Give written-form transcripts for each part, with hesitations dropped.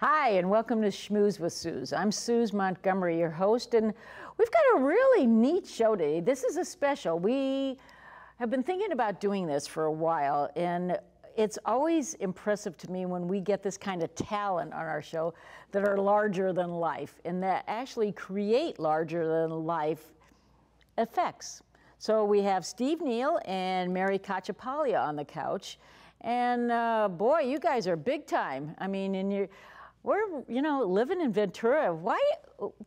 Hi, and welcome to Schmooze with Suz. I'm Suz Montgomery, your host, and we've got a really neat show today. This is a special. We have been thinking about doing this for a while, and it's always impressive to me when we get this kind of talent on our show that are larger than life and that actually create larger than life effects. So we have Steve Neill and Mary Cacciapaglia on the couch, and boy, you guys are big time. I mean, we're, living in Ventura. Why?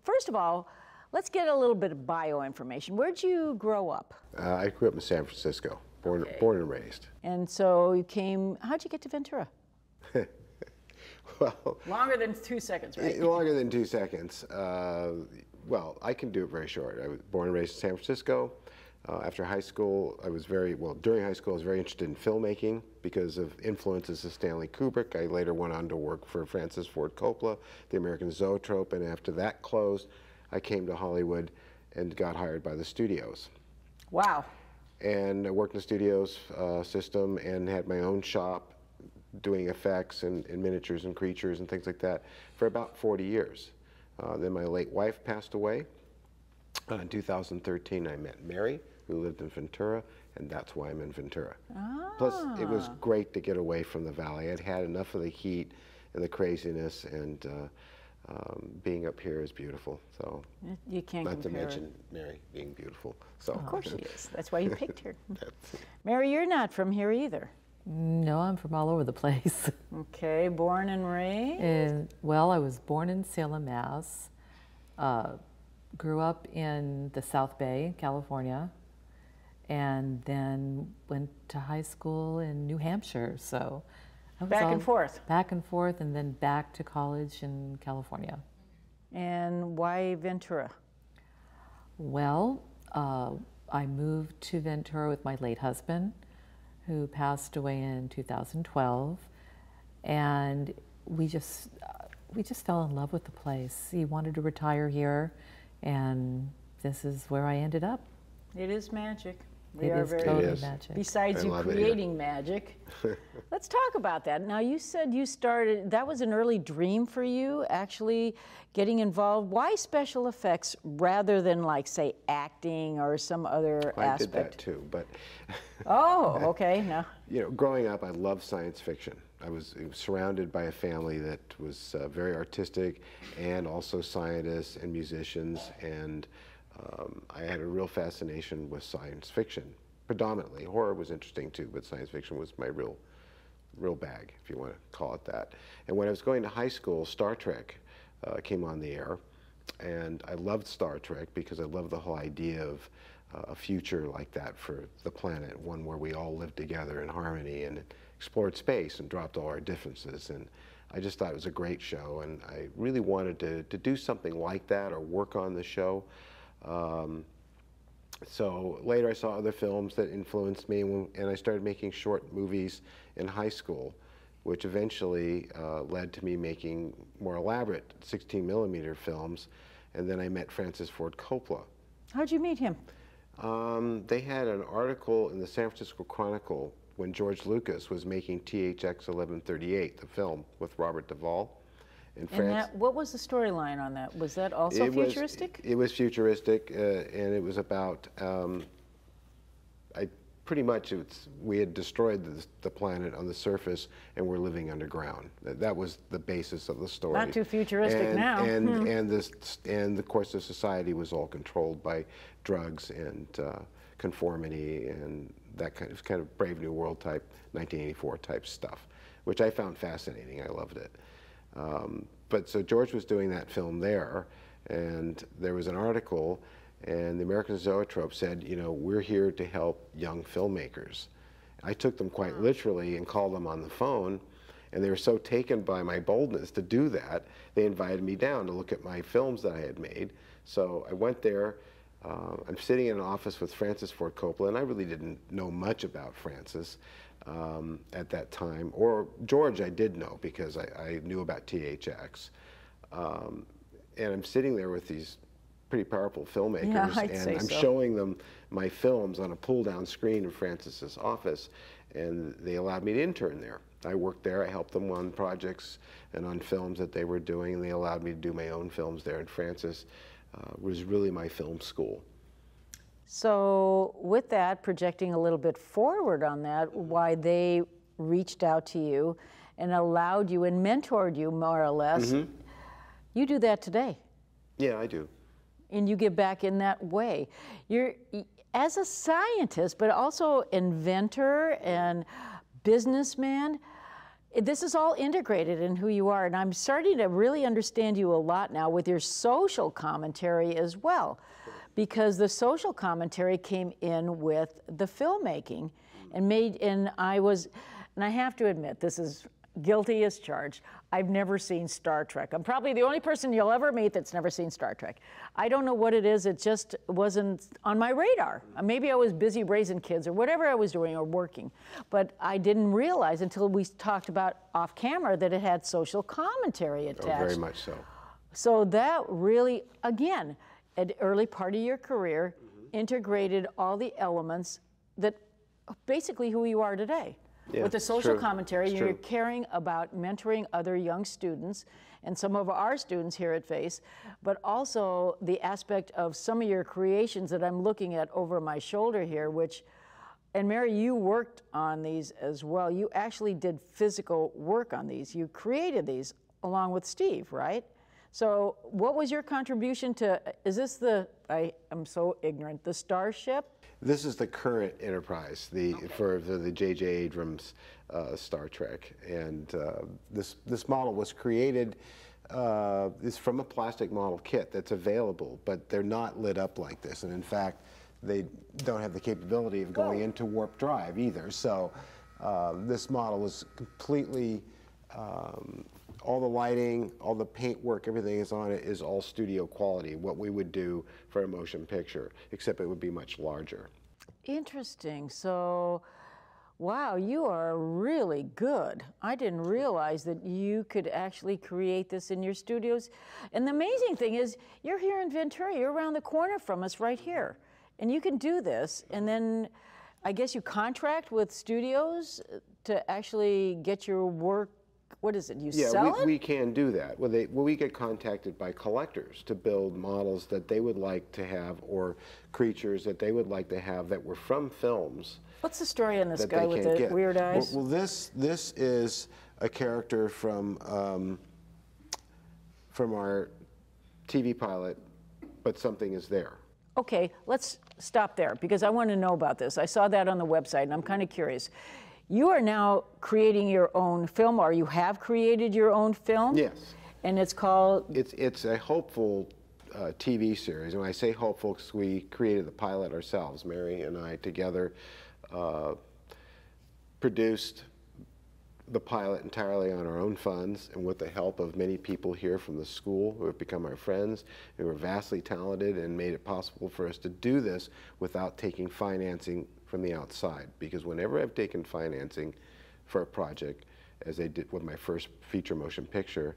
First of all, let's get a little bit of bio information. Where'd you grow up? I grew up in San Francisco, born and raised. And so you came, how'd you get to Ventura? Well, longer than 2 seconds, right? Longer than 2 seconds. Well, I can do it very short. I was born and raised in San Francisco. After high school, during high school, I was very interested in filmmaking because of influences of Stanley Kubrick. I later went on to work for Francis Ford Coppola, the American Zoetrope, and after that closed, I came to Hollywood and got hired by the studios. Wow. And I worked in the studios system and had my own shop doing effects and miniatures and creatures and things like that for about 40 years. Then my late wife passed away. In 2013, I met Mary, who lived in Ventura, and that's why I'm in Ventura. Ah. Plus, it was great to get away from the valley. I'd had enough of the heat and the craziness, and being up here is beautiful. So you can't not to compare mention Mary being beautiful. So of course she is. That's why you picked her. Mary, you're not from here either. No, I'm from all over the place. Okay, born and raised? Well, I was born in Salem, Mass. Grew up in the South Bay, California, and then went to high school in New Hampshire. So I was back and forth. Back and forth, and then back to college in California. And why Ventura? Well, I moved to Ventura with my late husband, who passed away in 2012, and we just fell in love with the place. He wanted to retire here, and this is where I ended up. It is magic. It is totally magic. Besides you creating magic. Let's talk about that. Now, you said you started, that was an early dream for you, actually getting involved. Why special effects rather than, like, say, acting or some other aspect? I did that too, but... Oh, okay. No. Growing up, I loved science fiction. I was surrounded by a family that was very artistic and also scientists and musicians, and I had a real fascination with science fiction. Predominantly, horror was interesting too, but science fiction was my real bag, if you want to call it that. And when I was going to high school, Star Trek came on the air, and I loved Star Trek because I loved the whole idea of a future like that for the planet, one where we all lived together in harmony and explored space and dropped all our differences. And I just thought it was a great show, and I really wanted to do something like that or work on the show. So later I saw other films that influenced me, and I started making short movies in high school, which eventually led to me making more elaborate 16mm films, and then I met Francis Ford Coppola. How'd you meet him? They had an article in the San Francisco Chronicle when George Lucas was making THX 1138, the film with Robert Duvall. And what was the storyline on that? Was that also futuristic? It was futuristic, and it was about, we had destroyed the planet on the surface, and we're living underground. That was the basis of the story. Not too futuristic now. And of course, the society was all controlled by drugs and conformity and that kind of Brave New World type, 1984 type stuff, which I found fascinating. I loved it. But so George was doing that film there, and there was an article, and the American Zoetrope said, we're here to help young filmmakers. I took them quite literally and called them on the phone, and they were so taken by my boldness to do that, they invited me down to look at my films that I had made. So I went there. I'm sitting in an office with Francis Ford Coppola, and I really didn't know much about Francis at that time. Or George I did know because I knew about THX. And I'm sitting there with these pretty powerful filmmakers, Yeah, I'd and say I'm so. showing them my films on a pull-down screen in Francis's office, and they allowed me to intern there. I worked there, I helped them on projects and on films that they were doing, and they allowed me to do my own films there, and Francis was really my film school. So with that, projecting a little bit forward on that, why they reached out to you and allowed you and mentored you more or less, you do that today. Yeah, I do. And you give back in that way. You're, as a scientist, but also inventor and businessman, this is all integrated in who you are. And I'm starting to really understand you a lot now with your social commentary as well, because the social commentary came in with the filmmaking and I have to admit, this is guilty as charged. I've never seen Star Trek. I'm probably the only person you'll ever meet that's never seen Star Trek. I don't know what it is, it just wasn't on my radar. Maybe I was busy raising kids or whatever I was doing or working. But I didn't realize until we talked about off camera that it had social commentary attached. Oh, very much so. So that really, again, at the early part of your career, integrated all the elements that basically who you are today. Yeah, with the social true. commentary, It's you're true. caring about mentoring other young students and some of our students here at VACE, but also the aspect of some of your creations that I'm looking at over my shoulder here, which, and Mary, you worked on these as well. You actually did physical work on these. You created these along with Steve, right? So what was your contribution to, is this the, I am so ignorant, the Starship? This is the current Enterprise, for the J.J. Abrams Star Trek, and this model was created. It's from a plastic model kit that's available, but they're not lit up like this, and in fact, they don't have the capability of going into warp drive either. So this model was completely. All the lighting, all the paint work, everything is on it is all studio quality, what we would do for a motion picture, except it would be much larger. Interesting. So, wow, you are really good. I didn't realize that you could actually create this in your studios. And the amazing thing is, you're here in Ventura, you're around the corner from us right here. And you can do this, and then I guess you contract with studios to actually get your work. What is it? You sell it? Yeah, we can do that. Well, we get contacted by collectors to build models that they would like to have, or creatures that they would like to have that were from films. What's the story on this that guy they with can't the get. weird eyes? Well, this is a character from our TV pilot, but something is there. Okay, let's stop there because I want to know about this. I saw that on the website and I'm kind of curious. You are now creating your own film, or you have created your own film? Yes. And it's called? It's a hopeful TV series. And when I say hopeful, because we created the pilot ourselves, Mary and I together produced the pilot entirely on our own funds and with the help of many people here from the school who have become our friends, who are vastly talented and made it possible for us to do this without taking financing from the outside. Because whenever I've taken financing for a project, as they did with my first feature motion picture,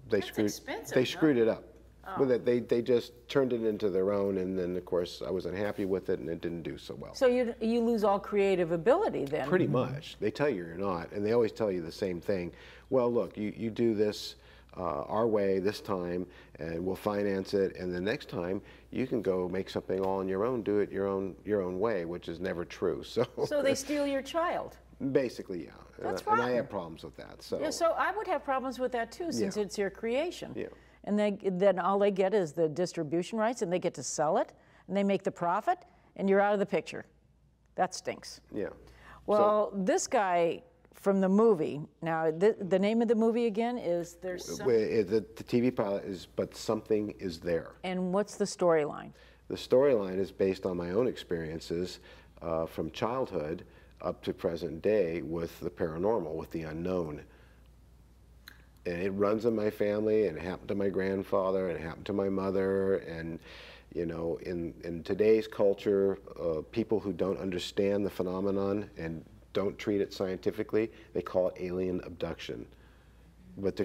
they screwed it up. Oh. Well, they just turned it into their own, and then of course I was unhappy with it and it didn't do so well. So you lose all creative ability then? Pretty much. They tell you you're not, and they always tell you the same thing. Well, look, you do this our way this time, and we'll finance it, and the next time you can go make something all on your own, do it your own way, which is never true. So they steal your child? Basically, yeah. That's and I rotten. have problems with that. So Yeah, so I would have problems with that too, since it's your creation. Yeah. And then all they get is the distribution rights, and they get to sell it, and they make the profit, and you're out of the picture. That stinks. Yeah. Well, this guy from the movie, now the name of the movie again is There's Something. The TV pilot is But Something Is There. And what's the storyline? The storyline is based on my own experiences from childhood up to present day with the paranormal, with the unknown. And it runs in my family, and it happened to my grandfather, and it happened to my mother, and you know, in today's culture, people who don't understand the phenomenon and don't treat it scientifically, they call it alien abduction. But to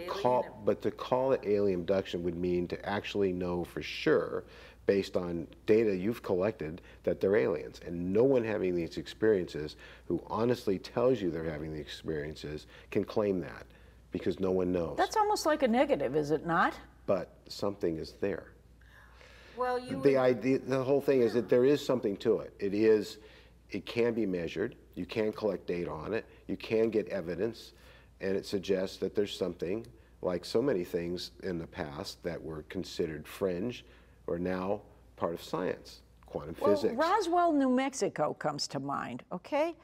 call it alien abduction would mean to actually know for sure, based on data you've collected, that they're aliens. And no one having these experiences who honestly tells you they're having the experiences can claim that, because no one knows. That's almost like a negative, is it not? But something is there. Well, you the whole thing is that there is something to it. It can be measured. You can collect data on it. You can get evidence. And it suggests that there's something, like so many things in the past that were considered fringe, are now part of science, quantum physics. Roswell, New Mexico comes to mind, okay?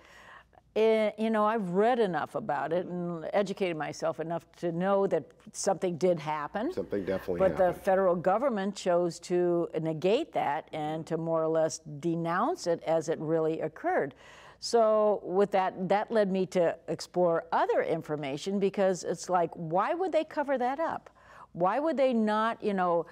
You know, I've read enough about it and educated myself enough to know that something did happen. Something definitely happened. But the federal government chose to negate that and to more or less denounce it as it really occurred. So with that led me to explore other information, because it's like, why would they cover that up? Why would they not, you know,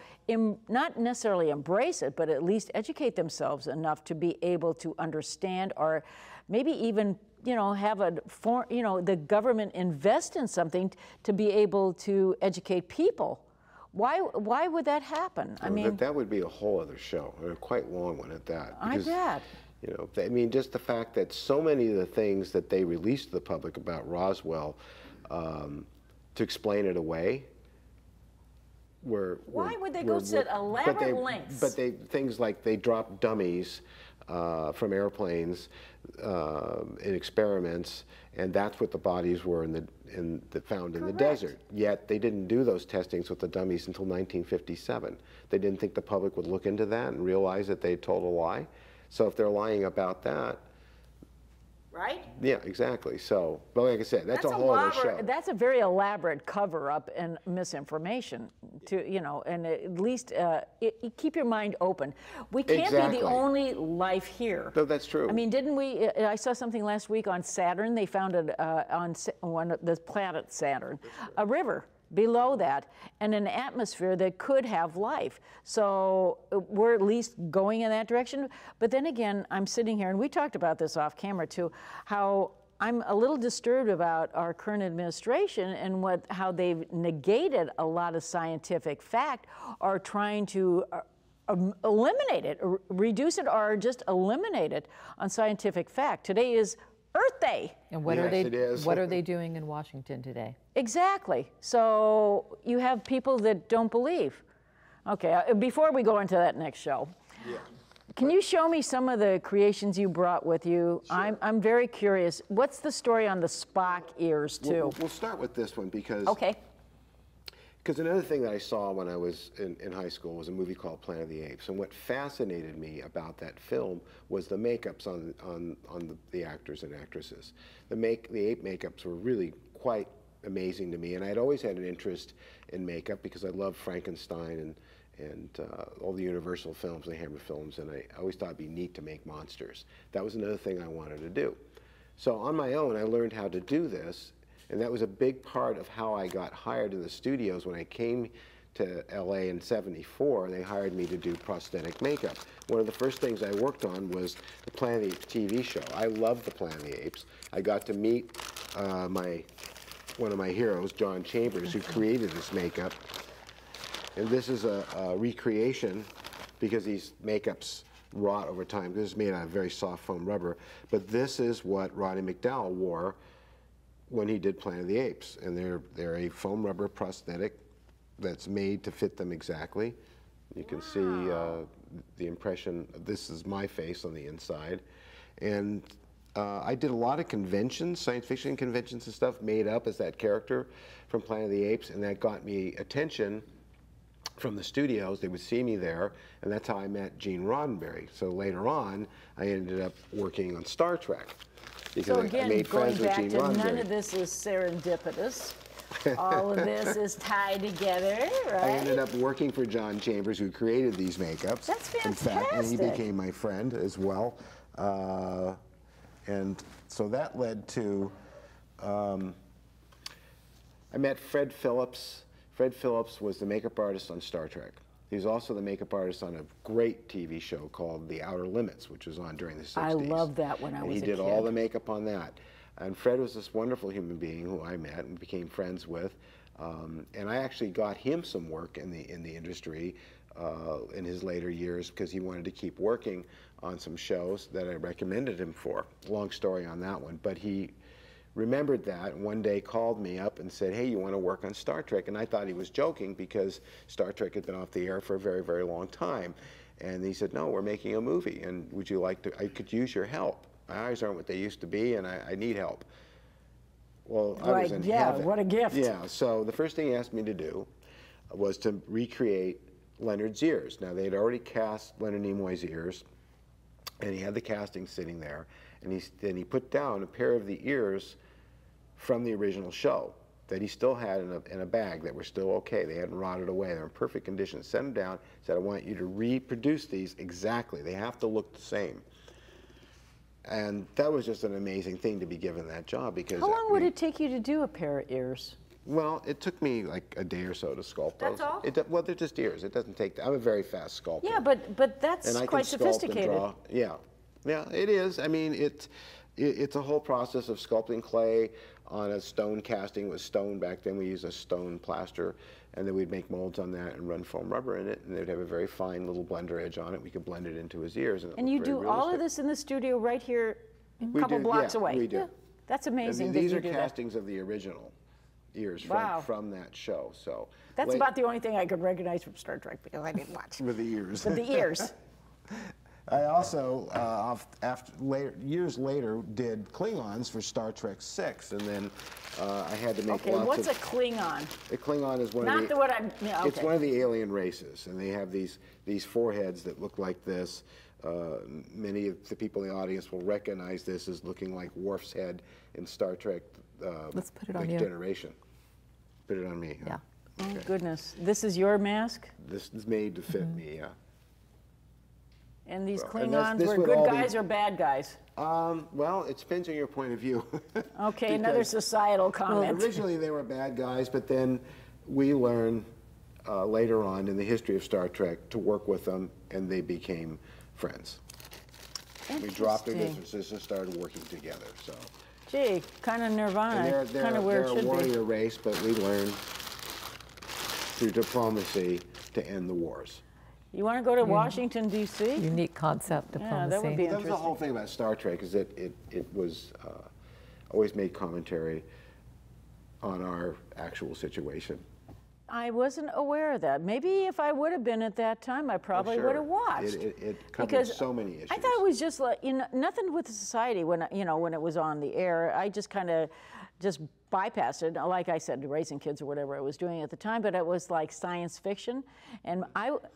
not necessarily embrace it, but at least educate themselves enough to be able to understand, or maybe even, you know, have the government invest in something to be able to educate people? Why would that happen? I mean, that would be a whole other show, and a quite long one at that. Because, I bet. You know, I mean, just the fact that so many of the things that they released to the public about Roswell, to explain it away, why would they go to elaborate lengths? But things like they dropped dummies from airplanes in experiments, and that's what the bodies were found in the desert. Yet they didn't do those testings with the dummies until 1957. They didn't think the public would look into that and realize that they told a lie. So if they're lying about that, right? Yeah, exactly. So, but like I said, that's a whole other show. That's a very elaborate cover-up and misinformation, to, you know, and at least keep your mind open. We can't be the only life here. No, that's true. I mean, didn't we? I saw something last week on Saturn. They found on the planet Saturn, a river below that, and an atmosphere that could have life. So we're at least going in that direction. But then again, I'm sitting here, and we talked about this off camera too, how I'm a little disturbed about our current administration and how they've negated a lot of scientific fact, or trying to eliminate it, or reduce it, or just eliminate it on scientific fact. Today is Earth Day. And what are they doing in Washington today? Exactly. So you have people that don't believe. Okay, before we go into that next show, can you show me some of the creations you brought with you? Sure. I'm very curious. What's the story on the Spock ears too? We'll start with this one because another thing that I saw when I was in high school was a movie called Planet of the Apes, and what fascinated me about that film was the makeups on the actors and actresses. The ape makeups were really quite amazing to me, and I'd always had an interest in makeup because I love Frankenstein and all the Universal films, the Hammer films, and I always thought it'd be neat to make monsters. That was another thing I wanted to do. So on my own, I learned how to do this. And that was a big part of how I got hired in the studios when I came to LA in '74. They hired me to do prosthetic makeup. One of the first things I worked on was the Planet of the Apes TV show. I loved the Planet of the Apes. I got to meet one of my heroes, John Chambers, who created this makeup. And this is a recreation, because these makeups rot over time. This is made out of very soft foam rubber. But this is what Roddy McDowall wore when he did Planet of the Apes, and they're a foam rubber prosthetic that's made to fit them exactly. You can see the impression. This is my face on the inside, and I did a lot of conventions, science fiction conventions and stuff, made up as that character from Planet of the Apes, and that got me attention from the studios. They would see me there, and that's how I met Gene Roddenberry. So later on, I ended up working on Star Trek. So again, going back to none of this is serendipitous. All of this is tied together, right? I ended up working for John Chambers, who created these makeups. That's fantastic. In fact, and he became my friend as well. And so that led to, I met Fred Phillips. Fred Phillips was the makeup artist on Star Trek. He was also the makeup artist on a great TV show called The Outer Limits, which was on during the 60s. I loved that when I was a kid. He did all the makeup on that. And Fred was this wonderful human being who I met and became friends with. And I actually got him some work in the industry in his later years because he wanted to keep working on some shows that I recommended him for. Long story on that one, but he remembered that and one day called me up and said, hey, you want to work on Star Trek? And I thought he was joking because Star Trek had been off the air for a very, very long time. And he said, no, we're making a movie, and would you like to, I could use your help. My eyes aren't what they used to be, and I need help. Well, I was in heaven. What a gift. Yeah, so the first thing he asked me to do was to recreate Leonard's ears. Now, they had already cast Leonard Nimoy's ears, and he had the casting sitting there, and then he put down a pair of the ears from the original show that he still had in a bag that were still okay. They hadn't rotted away. They were in perfect condition. Sent them down, said, I want you to reproduce these exactly. They have to look the same. And that was just an amazing thing to be given that job because— How long would it take you to do a pair of ears? Well, it took me like a day or so to sculpt those. That's all? Well, they're just ears. It doesn't take— I'm a very fast sculptor. Yeah, but that's and I quite can sculpt sophisticated. And draw. Yeah, yeah, it is. I mean, it's a whole process of sculpting clay on a stone casting. With stone back then, we used a stone plaster, and then we'd make molds on that and run foam rubber in it, and they'd have a very fine little blender edge on it. We could blend it into his ears. And you do all of this in the studio right here, a couple blocks away? We do. Yeah, that's amazing. And these are castings of the original ears from that show. So that's about the only thing I could recognize from Star Trek because I didn't watch. With the ears. With the ears. I also, years later, did Klingons for Star Trek VI, and then I had to make lots of— what's a Klingon? A Klingon is one Not of the— the what I'm— yeah, okay. It's one of the alien races, and they have these foreheads that look like this. Many of the people in the audience will recognize this as looking like Worf's head in Star Trek Let's put it on Next you. Generation. Put it on me. Yeah. Oh, goodness. This is your mask? This is made to fit me, yeah. And these And Klingons this were would good all be— guys or bad guys? Well, it depends on your point of view. Okay, another societal comment. Well, originally they were bad guys, but then we learned later on in the history of Star Trek to work with them, and they became friends. We dropped their differences and started working together. So, gee, kind of Nirvana, kind of where it should be. They're a warrior race, but we learned through diplomacy to end the wars. You want to go to Washington, D.C.? Unique concept, diplomacy. Yeah, that would be That was the interesting. whole thing about Star Trek, is that it was always made commentary on our actual situation. I wasn't aware of that. Maybe if I would have been at that time, I probably would have watched. It covered so many issues. I thought it was just like, nothing with the society when, when it was on the air. I just kind of just bypassed it. Like I said, raising kids or whatever I was doing at the time, but it was like science fiction. And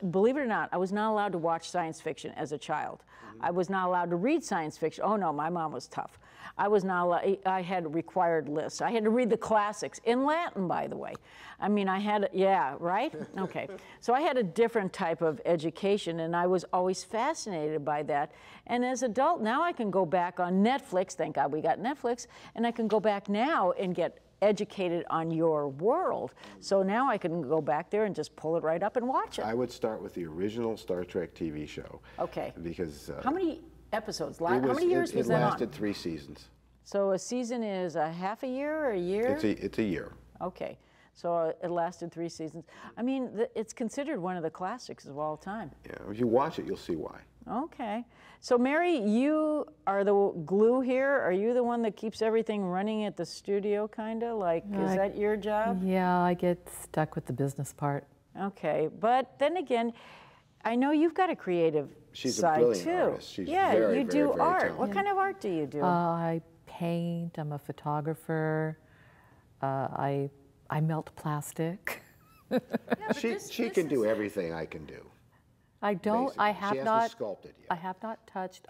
believe it or not, I was not allowed to watch science fiction as a child. I was not allowed to read science fiction. Oh no, my mom was tough. I was not allowed— I had required lists. I had to read the classics in Latin, by the way. I mean, I had— yeah, right? Okay. So I had a different type of education, and I was always fascinated by that. And as an adult, now I can go back on Netflix. Thank God we got Netflix. And I can go back now and get educated on your world. So now I can go back there and just pull it right up and watch it. I would start with the original Star Trek TV show. Okay. Because— how many episodes? How many years was that on? It lasted 3 seasons. So a season is a half a year or a year? It's a year. Okay. So it lasted 3 seasons. I mean, it's considered one of the classics of all time. Yeah, if you watch it, you'll see why. Okay. So Mary, you are the glue here. Are you the one that keeps everything running at the studio, kind of? Like, is that your job? Yeah, I get stuck with the business part. Okay. But then again, I know you've got a creative She's side a brilliant too. artist. She's yeah, very, you very, do very art. talented. What kind of art do you do? I paint, I'm a photographer, I melt plastic. Yeah, she can do everything I can do. I don't, Basically. I have She hasn't not, sculpted yet. I have not touched,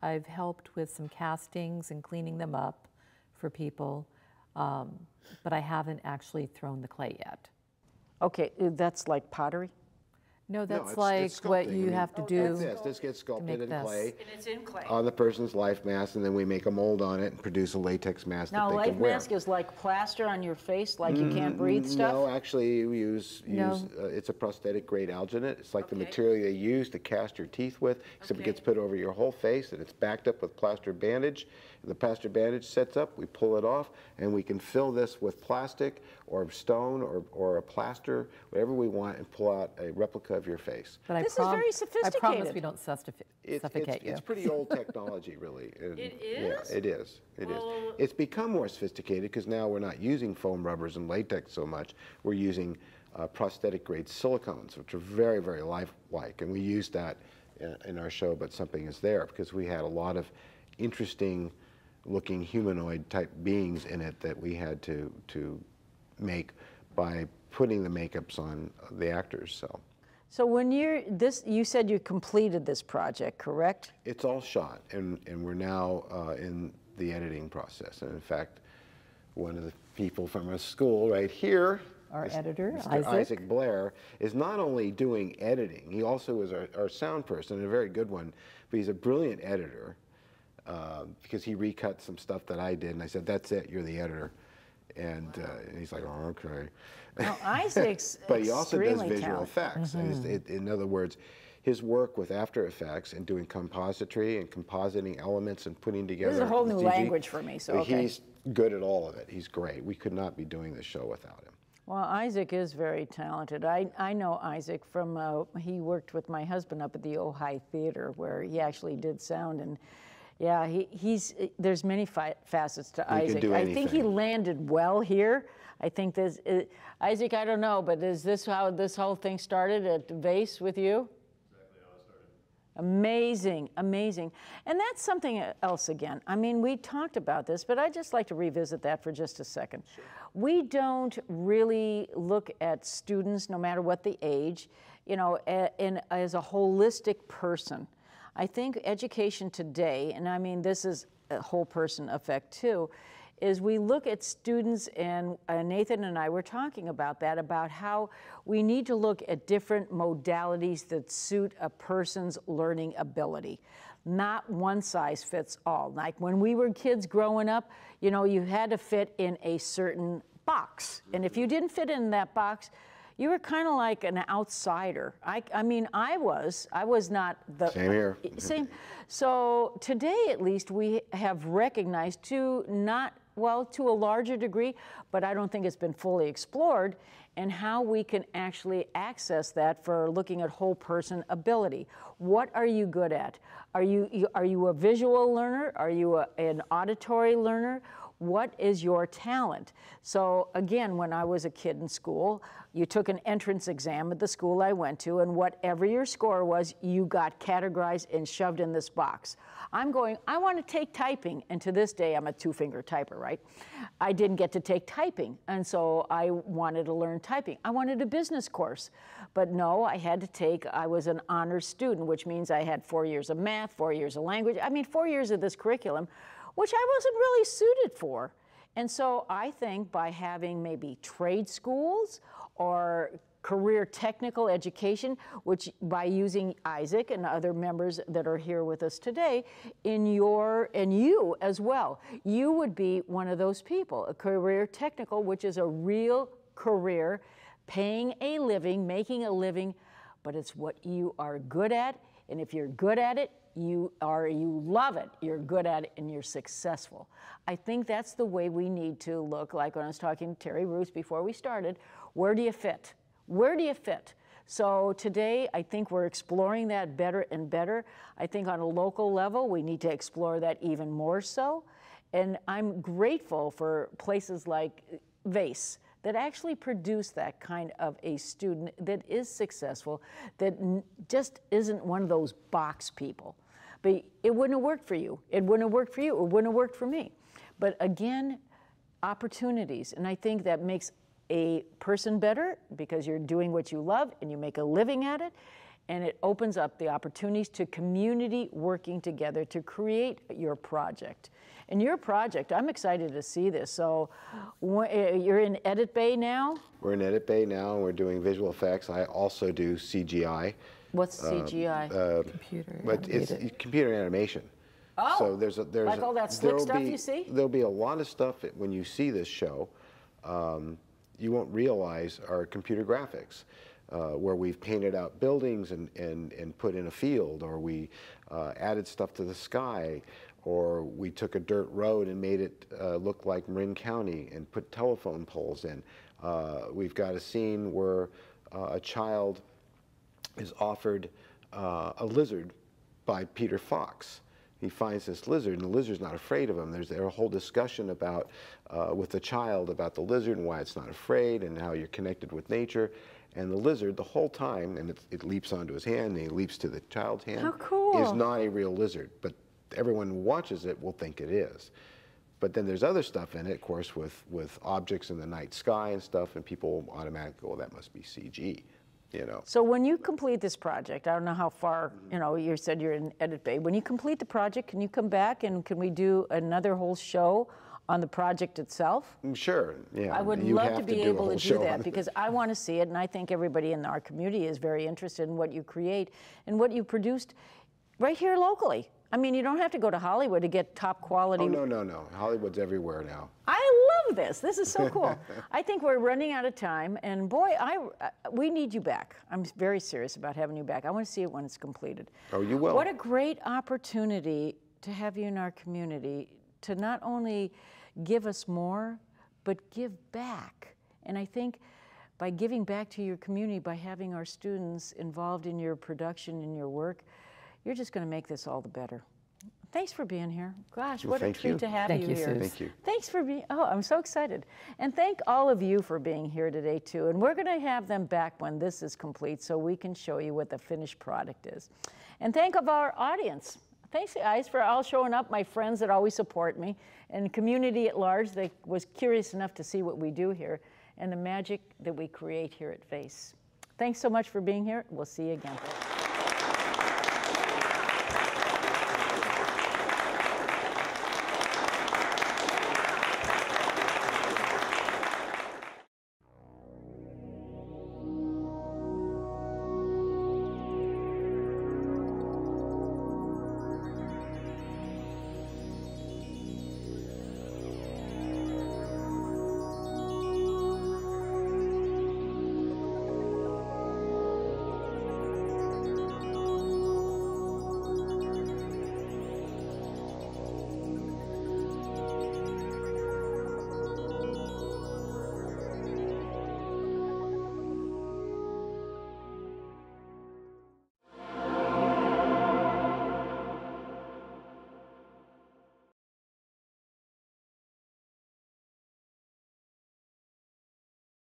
I've helped with some castings and cleaning them up for people, but I haven't actually thrown the clay yet. Okay, that's like pottery? No, that's it's like what sculpting. I you mean, have to do. This gets sculpted make in this. clay And it's in clay. on the person's life mask, and then we make a mold on it and produce a latex mask Now, that they life can wear. mask is like plaster on your face, like you can't breathe stuff? No, actually, we use No. it's a prosthetic grade alginate. It's like the Okay. material they use to cast your teeth with, except it Okay. gets put over your whole face, and it's backed up with plaster bandage, The plaster bandage sets up, we pull it off, and we can fill this with plastic or stone or a plaster, whatever we want, and pull out a replica of your face. But This is very sophisticated. I promise we don't suffocate you. It's pretty old technology, really. It is? Yeah, it is. It is. It's become more sophisticated because now we're not using foam rubbers and latex so much. We're using prosthetic-grade silicones, which are very, very lifelike, and we use that in our show, But Something Is There, because we had a lot of interesting-looking humanoid-type beings in it that we had to make by putting the makeups on the actors. So when you said you completed this project, correct? It's all shot, and we're now in the editing process. And in fact, one of the people from our school right here, Our editor, Mr. Isaac Blair, is not only doing editing, he also is our sound person, and a very good one, but he's a brilliant editor because he recut some stuff that I did, and I said, "That's it, you're the editor." And he's like, "Oh, okay." Well, Isaac's But he also does extremely visual talented. effects. In other words, his work with After Effects and doing compositry and compositing elements and putting together. This is a whole new CG, language for me, so okay. He's good at all of it. He's great. We could not be doing this show without him. Well, Isaac is very talented. I know Isaac from, he worked with my husband up at the Ojai Theater where he actually did sound, and yeah, there's many facets to He Isaac. can do I think he anything. landed well here. I think this, Isaac, I don't know, but is this how this whole thing started at VACE with you? Exactly how it started. Amazing, amazing. And that's something else again. I mean, we talked about this, but I'd just like to revisit that for just a second. Sure. We don't really look at students, no matter what the age, you know, as a holistic person. I think education today, and I mean, this is a whole person effect too, is we look at students, and Nathan and I were talking about that, about how we need to look at different modalities that suit a person's learning ability. Not one size fits all. Like when we were kids growing up, you know, you had to fit in a certain box. And if you didn't fit in that box, you were kind of like an outsider. I mean, I was not the... Same here. Same. So today, at least, we have recognized to a larger degree, but I don't think it's been fully explored, and how we can actually access that for looking at whole person ability. What are you good at? Are you a visual learner? Are you an auditory learner? What is your talent? So again, when I was a kid in school, you took an entrance exam at the school I went to, and whatever your score was, you got categorized and shoved in this box. I want to take typing, and to this day, I'm a two-finger typer, right? I didn't get to take typing, and so I wanted to learn typing. I wanted a business course, but no, I was an honors student, which means I had 4 years of math, 4 years of language, 4 years of this curriculum, which I wasn't really suited for. And so I think by having maybe trade schools or career technical education, which by using Isaac and other members that are here with us today, and you as well, you would be one of those people, a career technical, which is a real career, paying a living, making a living, but it's what you are good at, and if you're good at it, you love it, you're good at it, and you're successful. I think that's the way we need to look, like when I was talking to Terry Roos before we started, where do you fit? Where do you fit? So today, I think we're exploring that better and better. I think on a local level, we need to explore that even more so. And I'm grateful for places like VACE that actually produce that kind of a student that is successful, that just isn't one of those box people. But it wouldn't have worked for you. It wouldn't have worked for you. It wouldn't have worked for me. But again, opportunities. And I think that makes a person better because you're doing what you love and you make a living at it. And it opens up the opportunities to community working together to create your project. And your project, I'm excited to see this. So you're in Edit Bay now? We're in Edit Bay now, and we're doing visual effects. I also do CGI. What's CGI? Computer But it's computer animation. Oh, so there's like all that slick stuff you see? There'll be a lot of stuff when you see this show you won't realize are computer graphics, where we've painted out buildings and put in a field, or we added stuff to the sky, Or we took a dirt road and made it look like Marin County and put telephone poles in. We've got a scene where a child is offered a lizard by Peter Fox. He finds this lizard, and the lizard's not afraid of him. There's a whole discussion about, with the child about the lizard and why it's not afraid and how you're connected with nature. And the lizard, the whole time, and it leaps onto his hand, and he leaps to the child's hand, How cool. is not a real lizard. But everyone who watches it will think it is. But then there's other stuff in it, of course, with objects in the night sky and stuff, and people automatically go, well, that must be CG. You know. So when you complete this project, I don't know how far, you know, you said you're in Edit Bay. When you complete the project, can you come back and can we do another whole show on the project itself? Sure, yeah. I would love to be able to do that because I want to see it, and I think everybody in our community is very interested in what you create and what you produced right here locally. I mean, you don't have to go to Hollywood to get top quality. Oh, no, no, no. Hollywood's everywhere now. I love this. This is so cool. I think we're running out of time, and boy, we need you back. I'm very serious about having you back. I want to see it when it's completed. Oh, you will. What a great opportunity to have you in our community to not only give us more, but give back. And I think by giving back to your community, by having our students involved in your production and your work, you're just going to make this all the better. Thanks for being here. Gosh, what a treat to have you here. Thank you. Thanks for being, oh, I'm so excited. And thank all of you for being here today too. And we're going to have them back when this is complete so we can show you what the finished product is. And thank of our audience. Thanks guys for all showing up, my friends that always support me, and the community at large that was curious enough to see what we do here and the magic that we create here at VACE. Thanks so much for being here. We'll see you again.